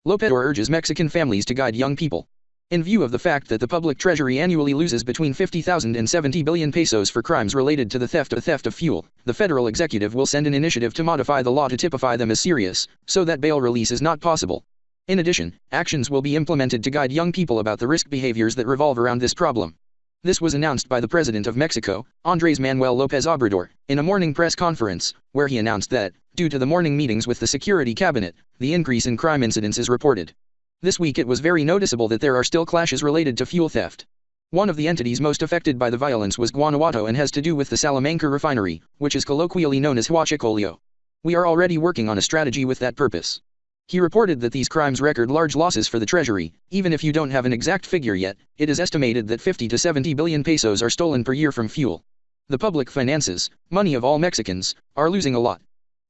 López Obrador urges Mexican families to guide young people. In view of the fact that the public treasury annually loses between 50,000 and 70 billion pesos for crimes related to the theft of fuel, the federal executive will send an initiative to modify the law to typify them as serious, so that bail release is not possible. In addition, actions will be implemented to guide young people about the risk behaviors that revolve around this problem. This was announced by the President of Mexico, Andres Manuel López Obrador, in a morning press conference, where he announced that, due to the morning meetings with the Security Cabinet, the increase in crime incidents is reported. This week it was very noticeable that there are still clashes related to fuel theft. One of the entities most affected by the violence was Guanajuato and has to do with the Salamanca refinery, which is colloquially known as Huachicoleo. We are already working on a strategy with that purpose. He reported that these crimes record large losses for the treasury. Even if you don't have an exact figure yet, it is estimated that 50 to 70 billion pesos are stolen per year from fuel. The public finances, money of all Mexicans, are losing a lot.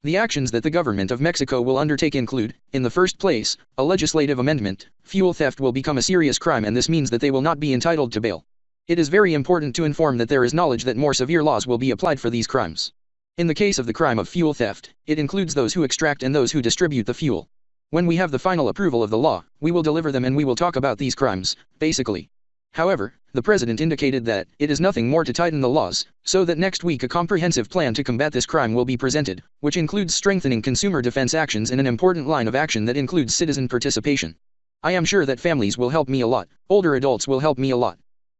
The actions that the government of Mexico will undertake include, in the first place, a legislative amendment. Fuel theft will become a serious crime, and this means that they will not be entitled to bail. It is very important to inform that there is knowledge that more severe laws will be applied for these crimes. In the case of the crime of fuel theft, it includes those who extract and those who distribute the fuel. When we have the final approval of the law, we will deliver them and we will talk about these crimes, basically. However, the president indicated that it is nothing more to tighten the laws, so that next week a comprehensive plan to combat this crime will be presented, which includes strengthening consumer defense actions and an important line of action that includes citizen participation. I am sure that families will help me a lot, older adults will help me a lot.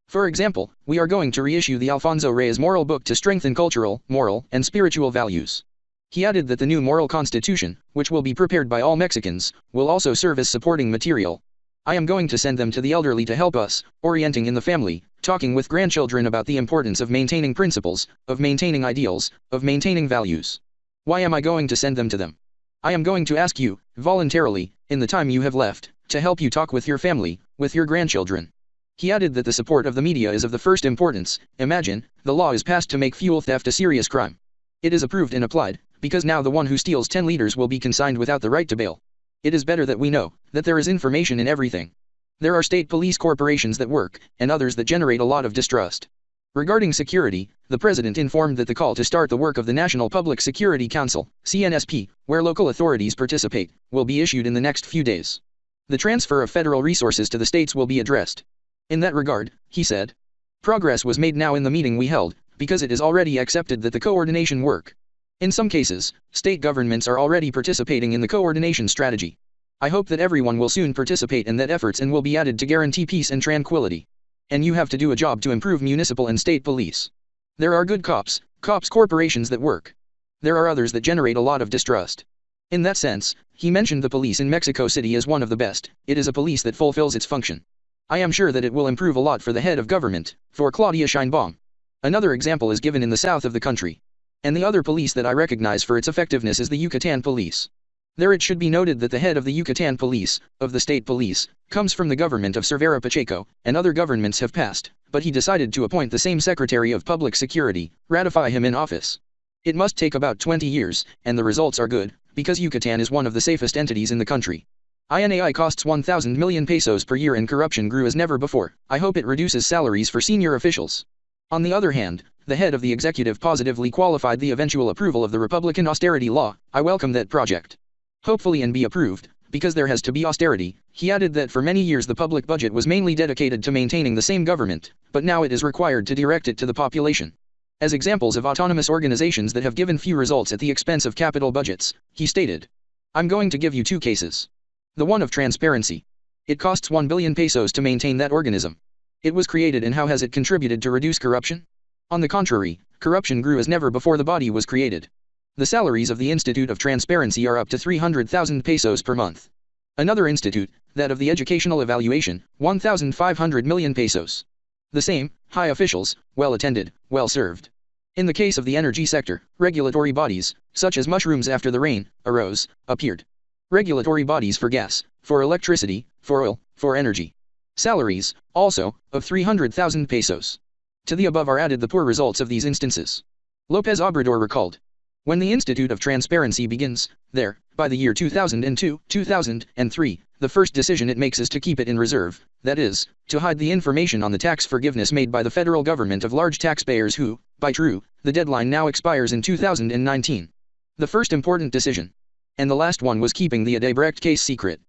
For example, we are going to reissue the Alfonso Reyes Moral Book to strengthen cultural, moral, and spiritual values. He added that the new moral constitution, which will be prepared by all Mexicans, will also serve as supporting material. I am going to send them to the elderly to help us, orienting in the family, talking with grandchildren about the importance of maintaining principles, of maintaining ideals, of maintaining values. Why am I going to send them to them? I am going to ask you, voluntarily, in the time you have left, to help you talk with your family, with your grandchildren. He added that the support of the media is of the first importance. Imagine, the law is passed to make fuel theft a serious crime. It is approved and applied, because now the one who steals 10 liters will be consigned without the right to bail. It is better that we know that there is information in everything. There are state police corporations that work, and others that generate a lot of distrust. Regarding security, the president informed that the call to start the work of the National Public Security Council, CNSP, where local authorities participate, will be issued in the next few days. The transfer of federal resources to the states will be addressed. In that regard, he said, progress was made now in the meeting we held, because it is already accepted that the coordination work. In some cases, state governments are already participating in the coordination strategy. I hope that everyone will soon participate and that efforts will be added to guarantee peace and tranquility. And you have to do a job to improve municipal and state police. There are good cops corporations that work. There are others that generate a lot of distrust. In that sense, he mentioned the police in Mexico City as one of the best. It is a police that fulfills its function. I am sure that it will improve a lot for the head of government, for Claudia Sheinbaum. Another example is given in the south of the country. And the other police that I recognize for its effectiveness is the Yucatan police. There it should be noted that the head of the Yucatan police, of the state police, comes from the government of Cervera Pacheco, and other governments have passed, but he decided to appoint the same Secretary of Public Security, ratify him in office. It must take about 20 years, and the results are good, because Yucatan is one of the safest entities in the country. INAI costs 1,000 million pesos per year and corruption grew as never before. I hope it reduces salaries for senior officials. On the other hand, the head of the executive positively qualified the eventual approval of the Republican austerity law. I welcome that project. Hopefully and be approved, because there has to be austerity. He added that for many years the public budget was mainly dedicated to maintaining the same government, but now it is required to direct it to the population. As examples of autonomous organizations that have given few results at the expense of capital budgets, he stated, I'm going to give you two cases. The one of transparency. It costs 1 billion pesos to maintain that organism. It was created, and how has it contributed to reduce corruption? On the contrary, corruption grew as never before the body was created. The salaries of the Institute of Transparency are up to 300,000 pesos per month. Another institute, that of the Educational Evaluation, 1,500 million pesos. The same, high officials, well attended, well served. In the case of the energy sector, regulatory bodies, such as mushrooms after the rain, appeared. Regulatory bodies for gas, for electricity, for oil, for energy. Salaries, also, of 300,000 pesos. To the above are added the poor results of these instances. López Obrador recalled. When the Institute of Transparency begins, there, by the year 2002, 2003, the first decision it makes is to keep it in reserve, that is, to hide the information on the tax forgiveness made by the federal government of large taxpayers who, by true, the deadline now expires in 2019. The first important decision. And the last one was keeping the Odebrecht case secret.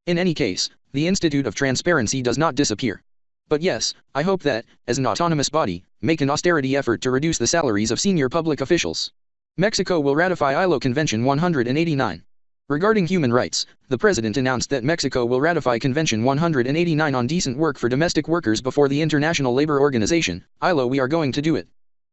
In any case, the Institute of Transparency does not disappear. But yes, I hope that, as an autonomous body, make an austerity effort to reduce the salaries of senior public officials. Mexico will ratify ILO Convention 189. Regarding human rights, the President announced that Mexico will ratify Convention 189 on decent work for domestic workers before the International Labor Organization, ILO. We are going to do it.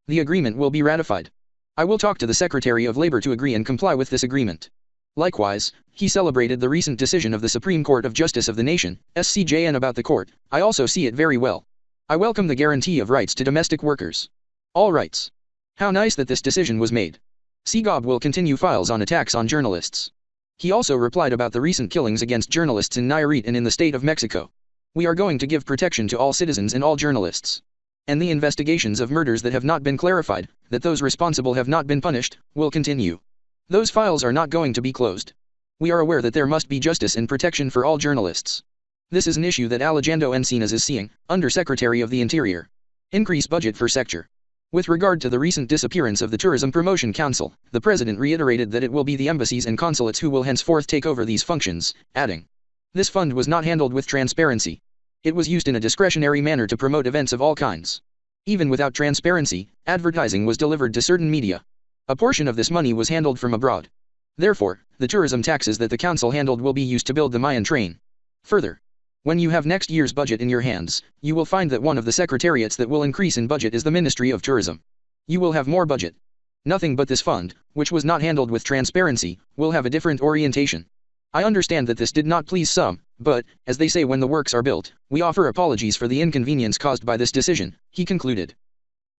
The agreement will be ratified. I will talk to the Secretary of Labor to agree and comply with this agreement. Likewise, he celebrated the recent decision of the Supreme Court of Justice of the Nation, SCJN, about the court. I also see it very well. I welcome the guarantee of rights to domestic workers. All rights. How nice that this decision was made. CGOB will continue files on attacks on journalists. He also replied about the recent killings against journalists in Nayarit and in the state of Mexico. We are going to give protection to all citizens and all journalists. And the investigations of murders that have not been clarified, that those responsible have not been punished, will continue. Those files are not going to be closed. We are aware that there must be justice and protection for all journalists. This is an issue that Alejandro Encinas is seeing, Under Secretary of the Interior. Increase budget for sector. With regard to the recent disappearance of the Tourism Promotion Council, the President reiterated that it will be the embassies and consulates who will henceforth take over these functions, adding, "This fund was not handled with transparency. It was used in a discretionary manner to promote events of all kinds. Even without transparency, advertising was delivered to certain media. A portion of this money was handled from abroad. Therefore, the tourism taxes that the council handled will be used to build the Mayan train. Further, when you have next year's budget in your hands, you will find that one of the secretariats that will increase in budget is the Ministry of Tourism. You will have more budget. Nothing but this fund, which was not handled with transparency, will have a different orientation. I understand that this did not please some, but, as they say when the works are built, we offer apologies for the inconvenience caused by this decision," he concluded.